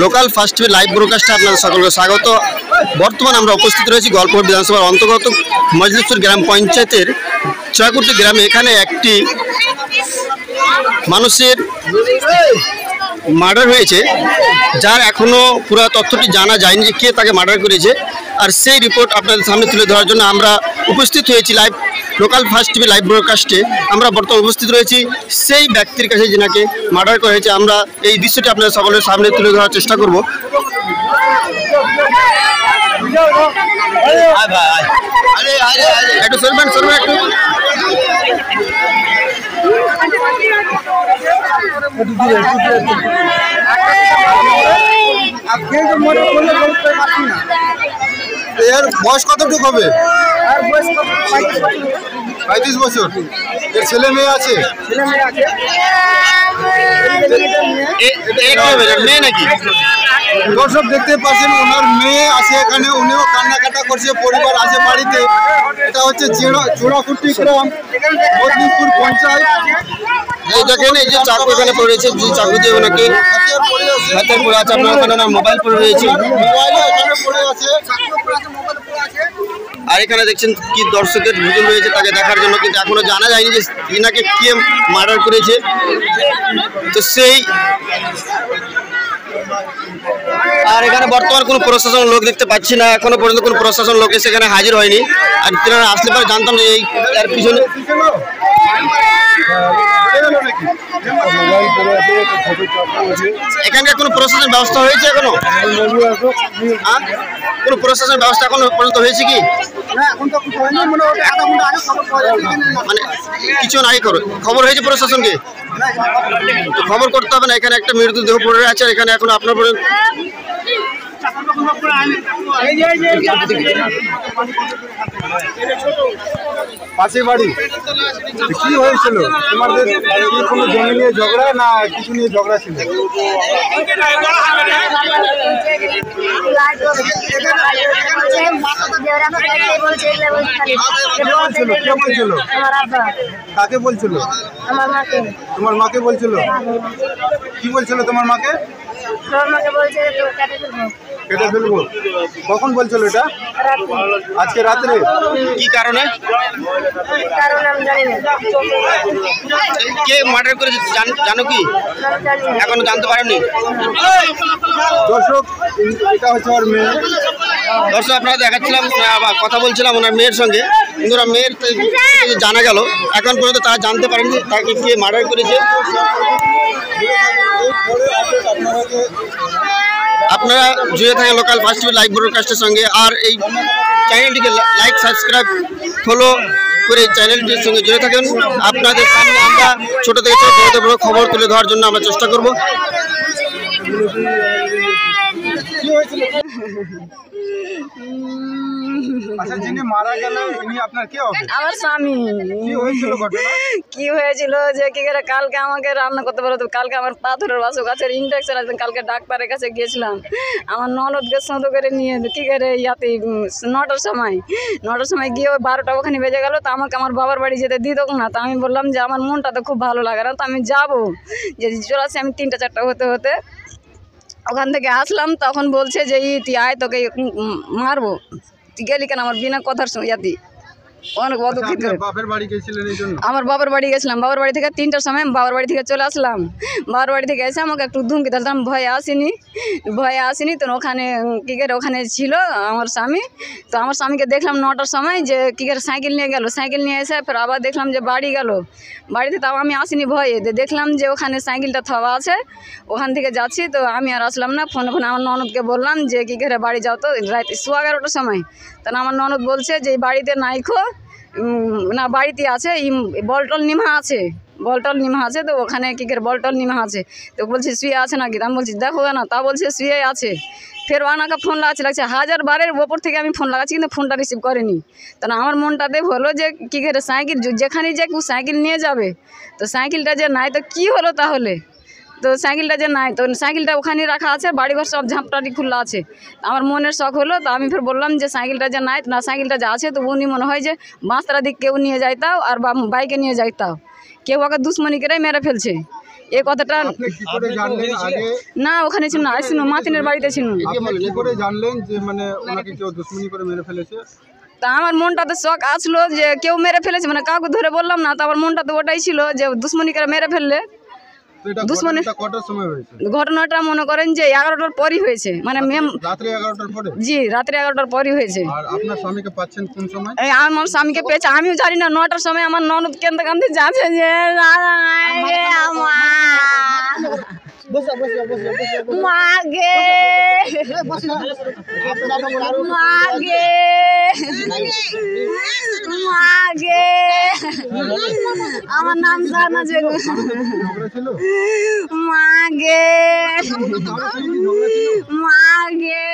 Local first TV live ব্রডকাস্টে আপনাদের সকলকে স্বাগত। বর্তমান আমরা উপস্থিত রয়েছি গল্পগড় বিধানসভার অন্তর্গত মজলিসপুর গ্রাম পঞ্চায়েতের চয়াকুটি গ্রামে। এখানে একটি মানুষের মার্ডার হয়েছে, যার এখনো পুরো তথ্যটি জানা যায়নি যে কে তাকে মার্ডার করেছে। আর সেই রিপোর্ট আপনাদের সামনে তুলে ধরার জন্য আমরা উপস্থিত হয়েছি live local first TV live ব্রডকাস্টে। আমরা বর্তমানে উপস্থিত রয়েছি সেই ব্যক্তির কাছে যিনাকে মার্ডার করা হয়েছে। আমরা এই দৃশ্যটি আপনাদের সকলের সামনে তুলে ধরার চেষ্টা করব। একটু সরবেন একটু। এর বয়স কতটুকু হবে? 35 বছর। এর ছেলে মেয়ে আছে? মেয়ে নাকি? দর্শক দেখতে পাচ্ছেন ওনার মেয়ে আছে এখানে, উনিও কান্নাকাটা করছে, পরিবার আছে বাড়িতে। এটা হচ্ছে চোরাকুটি গ্রাম মজলিসপুর পঞ্চায়েত। এই দেখেন এই যে চাকু এখানে পড়েছে, যে চাকু দিয়ে ওনাকে হাতের পড়ে আছে। আপনার ওখানে ওনার মোবাইল পড়ে রয়েছে, আর এখানে দেখছেন কি দর্শকের হুজুম রয়েছে তাকে দেখার জন্য, কিন্তু এখনো জানা যায়নি যে ইনাকে কে মার্ডার করেছে। তো সেই আর এখানে বর্তমান কোনো প্রশাসন লোক দেখতে পাচ্ছি না, এখনো পর্যন্ত কোনো প্রশাসন লোক এসে এখানে হাজির হয়নি। আর তেনারা আসলে পরে জানতাম যে এই এর পিছনে এখানকার কোনো প্রশাসন ব্যবস্থা হয়েছে এখনো? কোনো প্রশাসন ব্যবস্থা এখনো পর্যন্ত হয়েছে কি? মানে কিছু নাই করো খবর হয়েছে প্রশাসনকে? খবর করতে হবে না, এখানে একটা মৃতদেহ পড়ে আছে। আর এখানে এখন আপনার পরে পাশে বাড়ি কি হয়েছিল তোমাদের? কোনো জমি নিয়ে ঝগড়া না কিছু নিয়ে ঝগড়া ছিল? কাকে বলছিল? তোমার মাকে বলছিল? কি বলছিল তোমার মাকে? কেটে ফেলবো। কখন বলছিল এটা? আজকে রাত্রে। কি কারণে? কে মার্ডার করেছে জানো কি? এখনো জানতে পারেননি? দর্শক এটা হচ্ছে ওর মেয়ে। দর্শক আপনারা দেখাচ্ছিলাম, কথা বলছিলাম ওনার মেয়ের সঙ্গে, কিন্তু ওনার মেয়ের জানা গেল এখন পর্যন্ত তারা জানতে পারেননি তাকে কে মার্ডার করেছে। আপনারা জুড়ে থাকেন লোকাল ফার্স্ট টিভি লাইভ ব্রডকাস্টের সঙ্গে, আর এই চ্যানেলটিকে লাইক সাবস্ক্রাইব ফলো করে চ্যানেলটির সঙ্গে জুড়ে থাকেন। আপনাদের সামনে আমরা ছোট থেকে ছোট বড় খবর তুলে ধরার জন্য আমরা চেষ্টা করব। আচ্ছা, যিনি মারা গেল উনি আপনার কে হবে? আমার স্বামী। কি হয়েছিল ঘটনা? কি হয়েছিল যে কি করে কালকে আমাকে রান্না করতে পারতো, কালকে আমার পাথরের বাসক আছে, ইনফেকশন আছে, কালকে ডাক্তারের কাছে গিয়েছিলাম। আমার ননদকে সঙ্গে করে নিয়ে কি করে ইয়াতে 9টার সময় গিয়ে ওই 12টা ওখানে বেজে গেল। তো আমাকে আমার বাবার বাড়ি যেতে দিত না। তো আমি বললাম যে আমার মনটা তো খুব ভালো লাগে না, তো আমি যাবো, যদি চলে আসি আমি 3টা-4টা হতে ওখান থেকে আসলাম। তখন বলছে যে তুই আয়, তোকে মারবো। তুই গেলি কেন আমার বিনা কথার ইয়াতি? অনেক অদুখিত। আমার বাবার বাড়ি গেছিলাম, বাবার বাড়ি থেকে 3টার সময় বাবার বাড়ি থেকে চলে আসলাম। বাবার বাড়ি থেকে এসে আমাকে একটু ধুমকি দিলাম, ভয়ে আসিনি। তো ওখানে কী করে ওখানে ছিল আমার স্বামী। তো আমার স্বামীকে দেখলাম 9টার সময় যে কী করে সাইকেল নিয়ে গেল। সাইকেল নিয়ে এসে ফের আবার দেখলাম যে বাড়ি গেল। বাড়িতে তাও আমি আসিনি ভয়ে, দেখলাম যে ওখানে সাইকেলটা থাওয়া আছে, ওখান থেকে যাচ্ছি। তো আমি আর আসলাম না। ফোনে আমার ননদকে বললাম যে কী করে বাড়ি যাও, তো রাত 11:15টার সময়। তখন আমার ননদ বলছে যে বাড়িতে নাইখো না, বাড়িতে আছে, বলটল নিমা আছে, তো ওখানে কী করে বলটল নিমা আছে। তো বলছে শুয়ে আছে নাকি? আমি বলছি দেখো না, তা বলছে শুয়ে আছে। ফের ওনাকে ফোন লাগছে 1000 বারের ওপর থেকে আমি ফোন লাগাচ্ছি, কিন্তু ফোনটা রিসিভ করেনি। তো আমার মনটাতে হলো যে কী করে সাইকেল যেখানে যে কেউ সাইকেল নিয়ে যাবে, তো সাইকেলটা যে নাই তো কি হলো তাহলে? তো সাইকেলটা যে নাই, তো সাইকেলটা ওখানে রাখা আছে, বাড়িঘর সব ঝাঁপটাটি খোলা আছে। আমার মনের শখ হলো, তো আমি ফের বললাম যে সাইকেলটা যে নাই না, সাইকেলটা যে আছে, তো উনি মনে হয় যে বাঁশতলা দিক কেউ নিয়ে যাইতাও আর বাইকে নিয়ে যাইতাও, কেউ ওকে দুশ্মনী করে মেরে ফেলছে। এই কথাটা আপনি কি করে জানলেন আগে? না ওখানে ছিল না, আসছিল মাতিনের বাড়িতে ছিল। আপনি কি করে জানলেন যে মানে ওনাকে কেউ দুশ্মনী করে মেরে ফেলেছে? তা আমার মনটাতে শখ আসলো যে কেউ মেরে ফেলেছে, মানে কাউকে ধরে বললাম না, তো আমার মনটাতে ওটাই ছিল যে দুশ্মনী করে মেরে ফেললে। তো এটা দুশ্মনী ঘটনাটা কটার সময় হয়েছে? ঘটনাটা মনে করেন যে 11টার পরই হয়েছে, মানে রাত্রি 11টার পরে? জি রাত্রে 11টার পরই হয়েছে। আর আপনার স্বামীকে পাচ্ছেন কোন সময়? এই আমার স্বামীকে পেয়েছে আমিও জানি না, 9টার সময় আমার ননদ কেন্দে কান্দে যাচ্ছে যে মাগে মাগে মাগে আমার নাম জানা যে ঝগড়া ছিল? মাগে মাগে